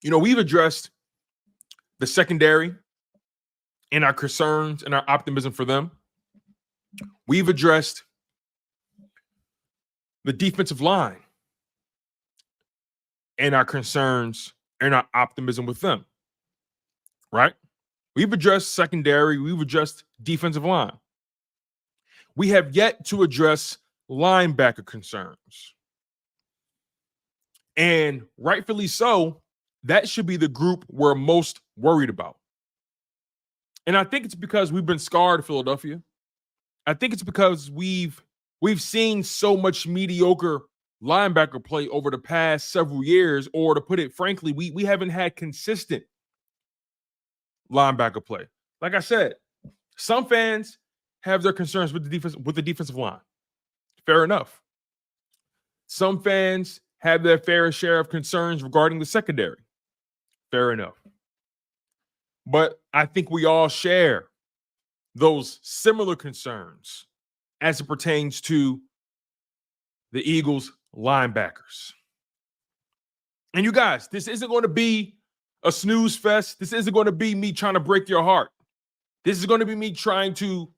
We've addressed the secondary and our concerns and our optimism for them. We've addressed the defensive line and our concerns and our optimism with them, right? We've addressed secondary. We've addressed defensive line. We have yet to address linebacker concerns. And rightfully so, that should be the group we're most worried about. And I think it's because we've been scarred, Philadelphia. I think it's because we've seen so much mediocre linebacker play over the past several years, or to put it frankly, we haven't had consistent linebacker play. Like I said, some fans have their concerns with the defensive line. Fair enough. Some fans have their fair share of concerns regarding the secondary. Fair enough. But I think we all share those similar concerns as it pertains to the Eagles linebackers. And you guys, this isn't going to be a snooze fest. This isn't going to be me trying to break your heart. This is going to be me trying to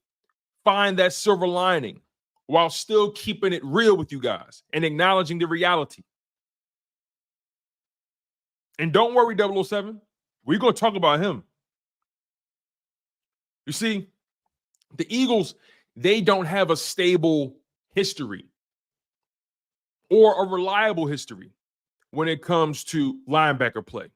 find that silver lining while still keeping it real with you guys and acknowledging the reality. And don't worry, 007. We're going to talk about him. You see, the Eagles, they don't have a stable history or a reliable history when it comes to linebacker play.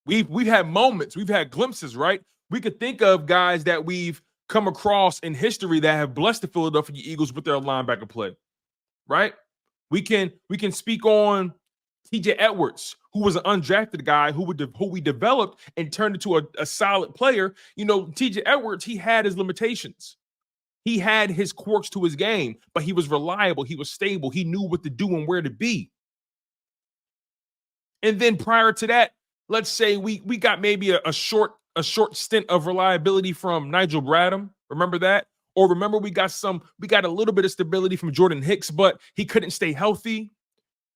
We've had moments, we've had glimpses, right? We could think of guys that we've come across in history that have blessed the Philadelphia Eagles with their linebacker play, right? We can speak on TJ Edwards, who was an undrafted guy who we developed and turned into a solid player. TJ Edwards, he had his limitations. He had his quirks to his game, but he was reliable. He was stable. He knew what to do and where to be. And then prior to that, let's say we got maybe a short stint of reliability from Nigel Bradham. Remember that? Or remember we got a little bit of stability from Jordan Hicks, but he couldn't stay healthy.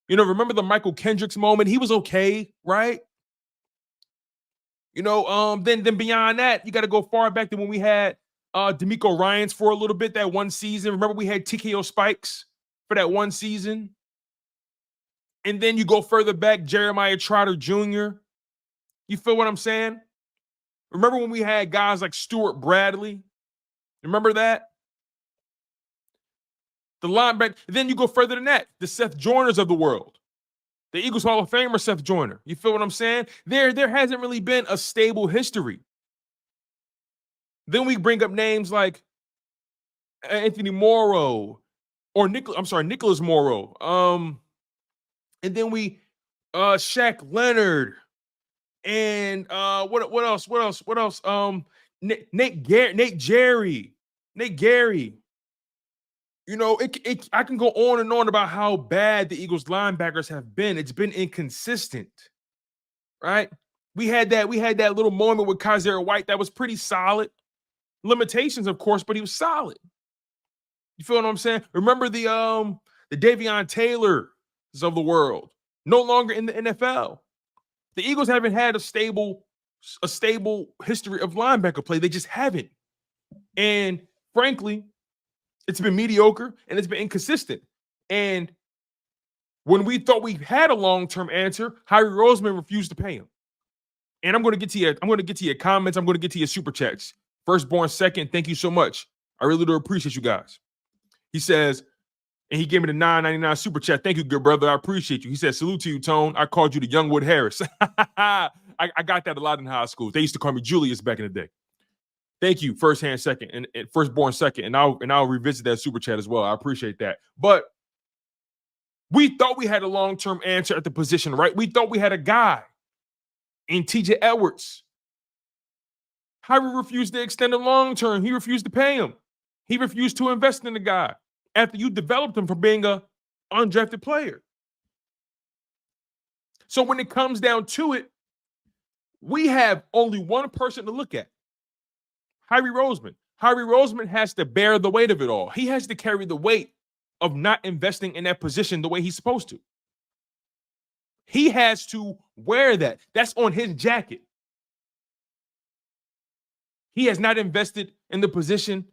Remember the Michael Kendricks moment? He was okay, right? Then beyond that, you got to go far back than when we had D'Amico Ryans for a little bit that one season. Remember we had TKO Spikes for that one season? And then you go further back, Jeremiah Trotter Jr. You feel what I'm saying? Remember when we had guys like Stuart Bradley? Remember that? The linebacker. Then you go further than that, the Seth Joyners of the world. The Eagles Hall of Famer Seth Joyner. You feel what I'm saying? There hasn't really been a stable history. Then we bring up names like Anthony Morrow or Nicholas Morrow. And then we Shaq Leonard and what else? Nate Gary. I can go on and on about how bad the Eagles linebackers have been. It's been inconsistent, right? We had that little moment with Kaiser White that was pretty solid. Limitations, of course, but he was solid. You feel what I'm saying? Remember the Davion Taylors of the world, no longer in the NFL. The Eagles haven't had a stable history of linebacker play. They just haven't. And frankly, it's been mediocre and it's been inconsistent. And when we thought we had a long-term answer, Harry Roseman refused to pay him. And I'm going to get to your comments. I'm going to get to your super chats. Firstborn second, thank you so much. I really do appreciate you guys. He says, and he gave me the $9.99 super chat. Thank you, good brother. I appreciate you. He said, salute to you, Tone. I called you the Youngwood Harris. I got that a lot in high school. They used to call me Julius back in the day. Thank you, firsthand second and firstborn second. And I'll revisit that super chat as well. I appreciate that. But we thought we had a long-term answer at the position, right? We thought we had a guy in TJ Edwards. Harry refused to extend a long-term. He refused to pay him. He refused to invest in the guy after you developed him from being an undrafted player. So when it comes down to it, we have only one person to look at. Harry Roseman. Harry Roseman has to bear the weight of it all. He has to carry the weight of not investing in that position the way he's supposed to. He has to wear that. That's on his jacket. He has not invested in the position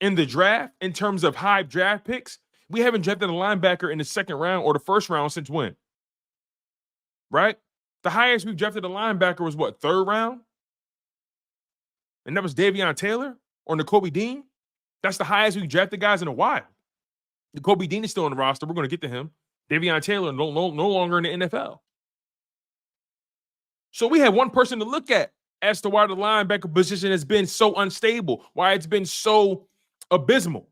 in the draft in terms of high draft picks. We haven't drafted a linebacker in the second round or the first round since when? Right? The highest we've drafted a linebacker was what, third round? And that was Davion Taylor or Nakobe Dean. That's the highest we've drafted guys in a while. Nakobe Dean is still on the roster. We're going to get to him. Davion Taylor no longer in the NFL. So we have one person to look at as to why the linebacker position has been so unstable, why it's been so abysmal.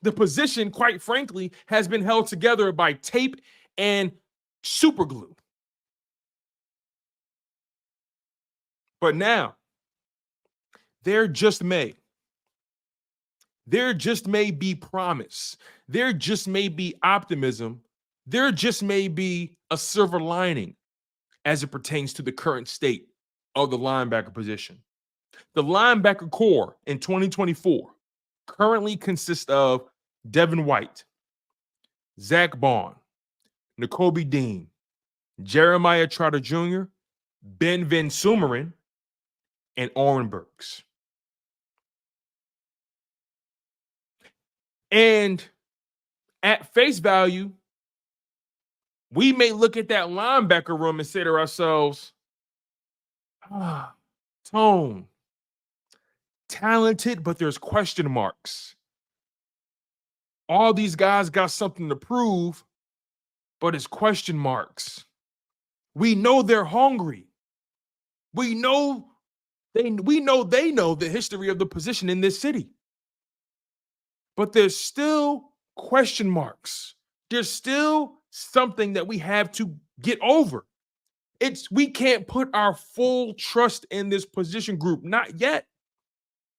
The position, quite frankly, has been held together by tape and super glue. But now, there just may be promise. There just may be optimism. There just may be a silver lining as it pertains to the current state of the linebacker position. The linebacker core in 2024 currently consists of Devin White, Zack Baun, Nakobe Dean, Jeremiah Trotter Jr., Ben Van Sumeren, and Oren Burks. And at face value, we may look at that linebacker room and say to ourselves, Tone, talented, but there's question marks. All these guys got something to prove, but it's question marks. We know they're hungry. We know they know the history of the position in this city. But there's still question marks. There's still something that we have to get over. We can't put our full trust in this position group, not yet.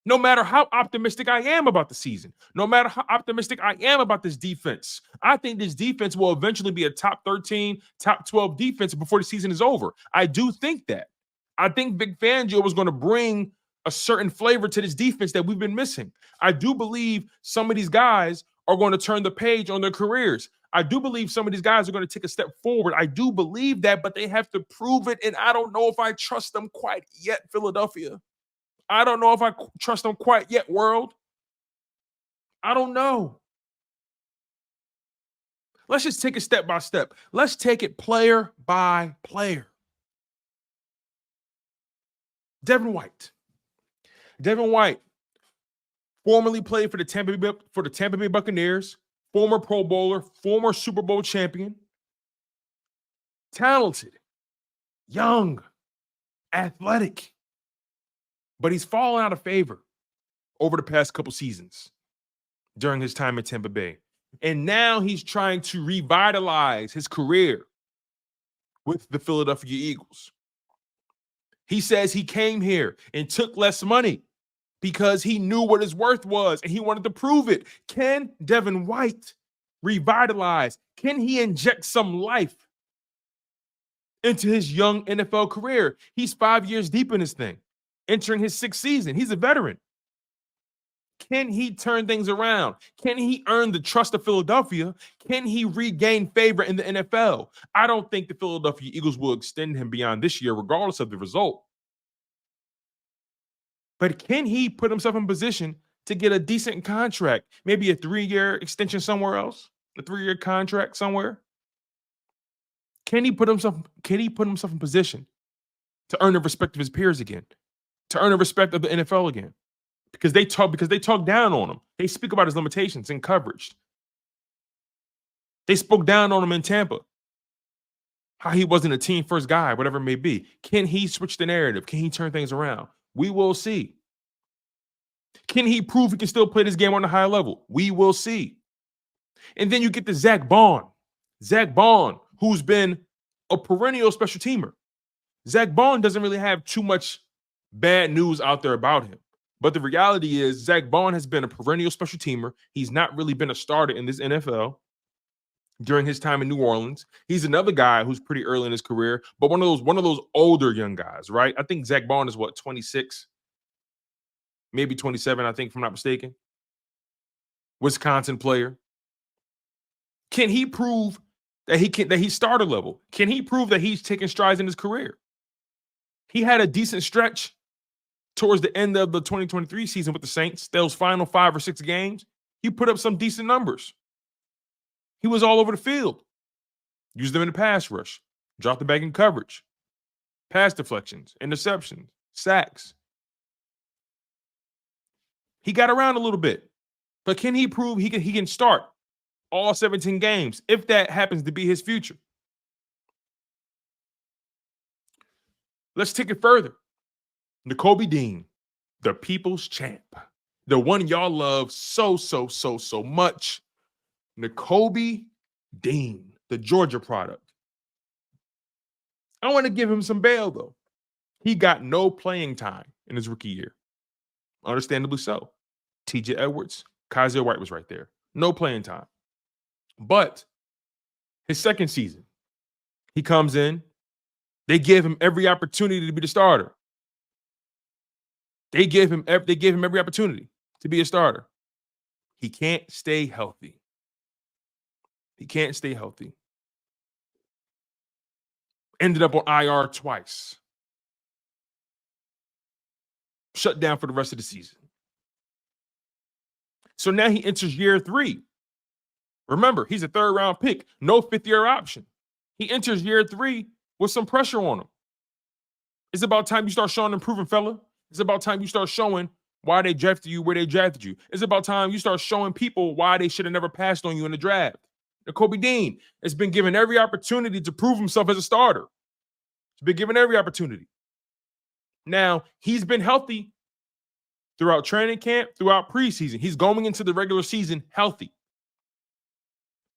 No matter how optimistic I am about the season, no matter how optimistic I am about this defense, I think this defense will eventually be a top 13, top 12 defense before the season is over. I do think that. I think Vic Fangio was going to bring a certain flavor to this defense that we've been missing. I do believe some of these guys are going to turn the page on their careers. I do believe some of these guys are going to take a step forward. I do believe that, but they have to prove it, and I don't know if I trust them quite yet, Philadelphia. I don't know if I trust them quite yet, world. I don't know. Let's just take it step by step. Let's take it player by player. Devin White. Devin White formerly played for the Tampa Bay Buccaneers, former Pro Bowler, former Super Bowl champion. Talented, young, athletic. But he's fallen out of favor over the past couple seasons during his time at Tampa Bay. And now he's trying to revitalize his career with the Philadelphia Eagles. He says he came here and took less money because he knew what his worth was and he wanted to prove it. Can Devin White revitalize? Can he inject some life into his young NFL career? He's 5 years deep in this thing, entering his 6th season. He's a veteran. Can he turn things around? Can he earn the trust of Philadelphia? Can he regain favor in the NFL? I don't think the Philadelphia Eagles will extend him beyond this year, regardless of the result. But can he put himself in position to get a decent contract? Maybe a 3-year extension somewhere else? A 3-year contract somewhere? Can he put himself in position to earn the respect of his peers again? To earn the respect of the NFL again? Because they talk down on him. They speak about his limitations in coverage. They spoke down on him in Tampa. How he wasn't a team first guy, whatever it may be. Can he switch the narrative? Can he turn things around? We will see. Can he prove he can still play this game on a high level? We will see. And then you get to Zack Baun. Zack Baun, who's been a perennial special teamer. Zack Baun doesn't really have too much bad news out there about him. But the reality is Zack Baun has been a perennial special teamer. He's not really been a starter in this NFL during his time in New Orleans. He's another guy who's pretty early in his career, but one of those older young guys, right? I think Zack Baun is 26, maybe 27, I think, if I'm not mistaken. Wisconsin player. Can he prove that he's starter level? Can he prove that he's taking strides in his career? He had a decent stretch towards the end of the 2023 season with the Saints. Those final 5 or 6 games, he put up some decent numbers. He was all over the field. Used them in the pass rush, dropped the back in coverage, pass deflections, interceptions, sacks. He got around a little bit, but can he prove he can start all 17 games if that happens to be his future? Let's take it further. Nakobe Dean, the people's champ, the one y'all love so much. Nakobe Dean, the Georgia product. I want to give him some bail, though. He got no playing time in his rookie year. Understandably so. TJ Edwards, Kaiser White was right there. No playing time. But his second season, he comes in. They give him every opportunity to be the starter. They gave him every opportunity to be a starter. He can't stay healthy. He can't stay healthy. Ended up on IR twice. Shut down for the rest of the season. So now he enters year 3. Remember, he's a 3rd-round pick, no 5th-year option. He enters year 3 with some pressure on him. It's about time you start showing improving, fella. It's about time you start showing why they drafted you where they drafted you. It's about time you start showing people why they should have never passed on you in the draft. Nakobe Dean has been given every opportunity to prove himself as a starter. He's been given every opportunity. Now, he's been healthy throughout training camp, throughout preseason. He's going into the regular season healthy.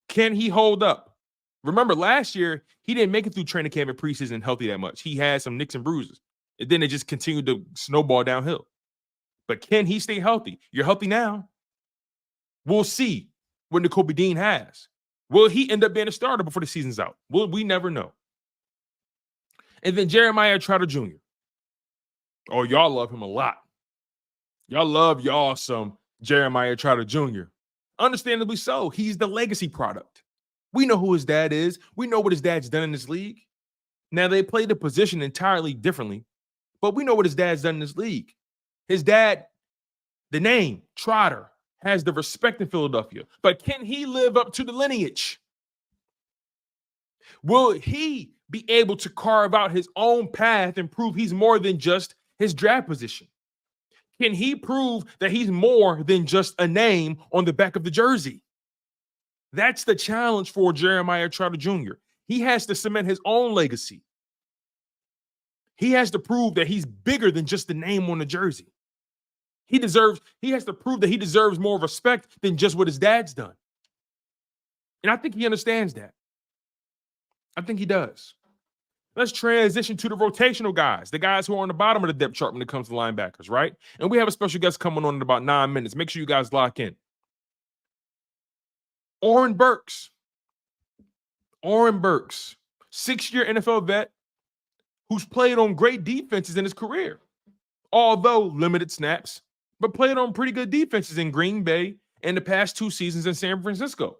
Can he hold up? Remember, last year, he didn't make it through training camp and preseason healthy that much. He had some nicks and bruises. And then it just continued to snowball downhill. But can he stay healthy? You're healthy now. We'll see what Nakobe Dean has. Will he end up being a starter before the season's out? We never know. And then Jeremiah Trotter Jr. Oh, y'all love him a lot. Y'all love some Jeremiah Trotter Jr. Understandably so. He's the legacy product. We know who his dad is. We know what his dad's done in this league. Now, they play the position entirely differently, but we know what his dad's done in this league. His dad, the name, Trotter, has the respect in Philadelphia. But can he live up to the lineage? Will he be able to carve out his own path and prove he's more than just his draft position? Can he prove that he's more than just a name on the back of the jersey? That's the challenge for Jeremiah Trotter Jr. He has to cement his own legacy. He has to prove that he's bigger than just the name on the jersey. He has to prove that he deserves more respect than just what his dad's done. And I think he understands that. I think he does. Let's transition to the rotational guys, the guys who are on the bottom of the depth chart when it comes to linebackers, right? And we have a special guest coming on in about 9 minutes. Make sure you guys lock in. Oren Burks. Oren Burks, 6-year NFL vet who's played on great defenses in his career, although limited snaps, but played on pretty good defenses in Green Bay and the past 2 seasons in San Francisco.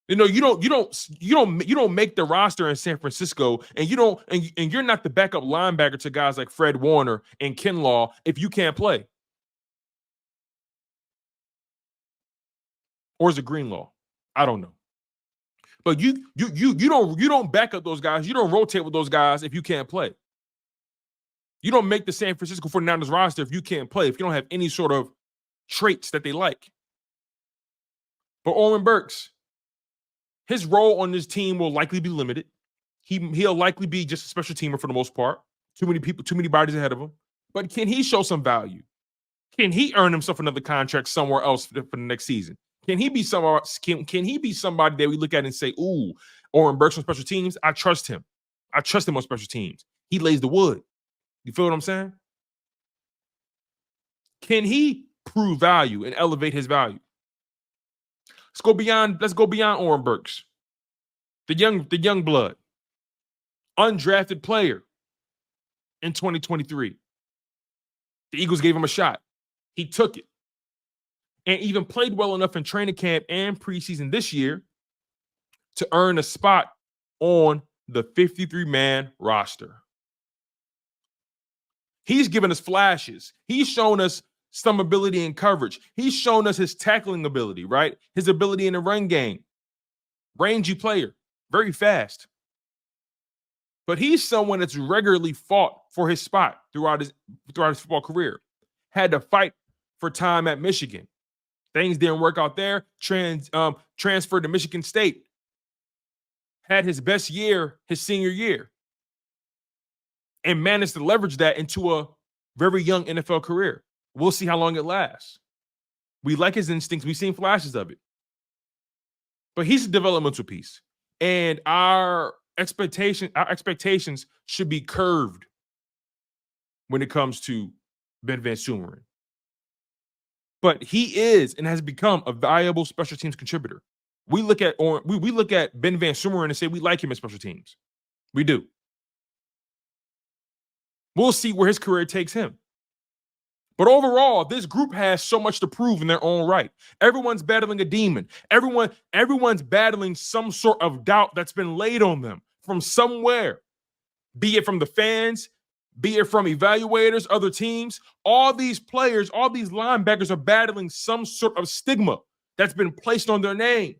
You know, you don't make the roster in San Francisco, and you're not the backup linebacker to guys like Fred Warner and Kinlaw if you can't play. Or is it Greenlaw? I don't know. But you don't back up those guys. You don't rotate with those guys if you can't play. You don't make the San Francisco 49ers roster if you can't play, if you don't have any sort of traits that they like. But Oren Burks, his role on this team will likely be limited. He'll likely be just a special teamer for the most part. Too many people, too many bodies ahead of him. But can he show some value? Can he earn himself another contract somewhere else for the next season? Can he be Can he be somebody that we look at and say, "Ooh, Oren Burks on special teams? I trust him. I trust him on special teams. He lays the wood." You feel what I'm saying? Can he prove value and elevate his value? Let's go beyond Oren Burks. The young blood. Undrafted player in 2023. The Eagles gave him a shot. He took it. and even played well enough in training camp and preseason this year to earn a spot on the 53-man roster. He's given us flashes. He's shown us some ability in coverage. He's shown us his tackling ability, right? His ability in the run game. Rangy player, very fast. But he's someone that's regularly fought for his spot throughout his football career. Had to fight for time at Michigan. Things didn't work out there. Transferred to Michigan State. Had his best year his senior year. And managed to leverage that into a very young NFL career. We'll see how long it lasts. We like his instincts. We've seen flashes of it. But he's a developmental piece. And our expectations should be curved when it comes to Ben Van Sumeren. But he is and has become a valuable special teams contributor. We look at we look at Ben Van Sumeren and say we like him in special teams. We do. We'll see where his career takes him. But overall, this group has so much to prove in their own right. Everyone's battling a demon. Everyone's battling some sort of doubt that's been laid on them from somewhere, be it from the fans, be it from evaluators, other teams. All these players, all these linebackers are battling some sort of stigma that's been placed on their name.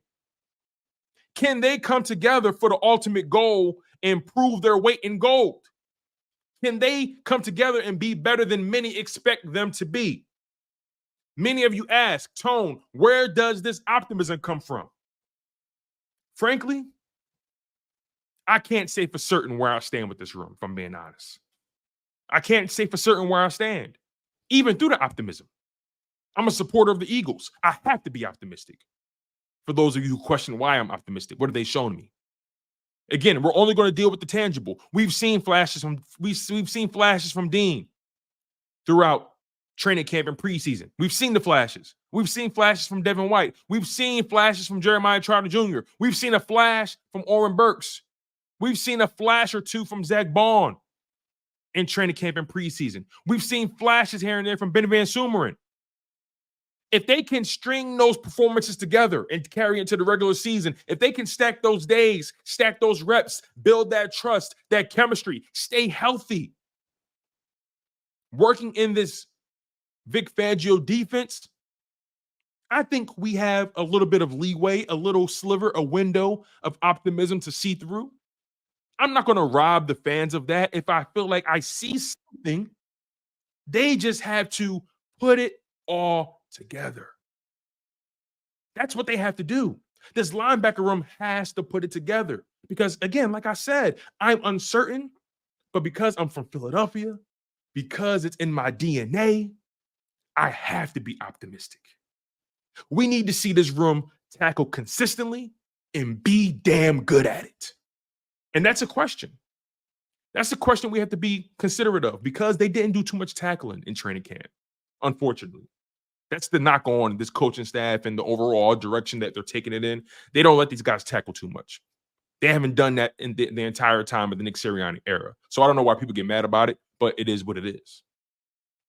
Can they come together for the ultimate goal and prove their weight in gold? Can they come together and be better than many expect them to be? Many of you ask, Tone, where does this optimism come from? Frankly, I can't say for certain where I stand with this room, if I'm being honest. I can't say for certain where I stand, even through the optimism. I'm a supporter of the Eagles. I have to be optimistic. For those of you who question why I'm optimistic, what are they showing me? Again, we're only going to deal with the tangible. We've seen flashes from Dean throughout training camp and preseason. We've seen the flashes. We've seen flashes from Devin White. We've seen flashes from Jeremiah Trotter Jr. We've seen a flash from Oren Burks. We've seen a flash or two from Zack Baun in training camp and preseason. We've seen flashes here and there from Ben Van Sumeren. If they can string those performances together and carry into the regular season, if they can stack those days, stack those reps, build that trust, that chemistry, stay healthy, working in this Vic Fangio defense, I think we have a little bit of leeway, a little sliver, a window of optimism to see through. I'm not going to rob the fans of that. If I feel like I see something, they just have to put it all together. That's what they have to do. This linebacker room has to put it together because, again, like I said, I'm uncertain, but because I'm from Philadelphia, because it's in my DNA, I have to be optimistic. We need to see this room tackle consistently and be damn good at it. And that's a question. That's a question we have to be considerate of because they didn't do too much tackling in training camp, unfortunately. That's the knock on this coaching staff and the overall direction that they're taking it in. They don't let these guys tackle too much. They haven't done that in the entire time of the Nick Sirianni era. So I don't know why people get mad about it, but it is what it is.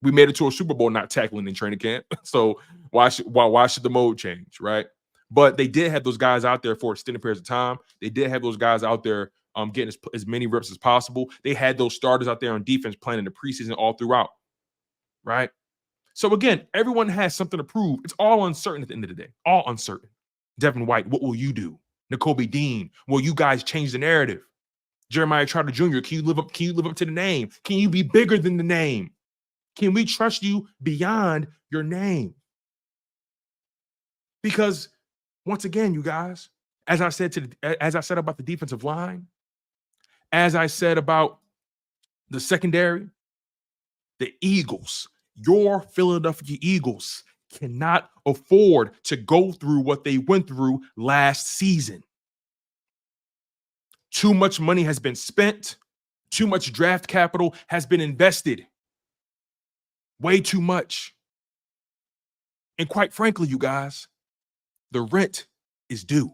We made it to a Super Bowl not tackling in training camp. So why should the mode change, right? But they did have those guys out there for extended periods of time. They did have those guys out there getting as many reps as possible. They had those starters out there on defense playing in the preseason all throughout, right? So again, everyone has something to prove. It's all uncertain at the end of the day. All uncertain. Devin White, what will you do? Nakobe Dean, will you guys change the narrative? Jeremiah Trotter Jr., can you live up to the name? Can you be bigger than the name? Can we trust you beyond your name? Because once again, you guys, as I said about the defensive line, as I said about the secondary, the Eagles, your Philadelphia Eagles cannot afford to go through what they went through last season. Too much money has been spent. Too much draft capital has been invested. Way too much. And quite frankly, you guys, the rent is due.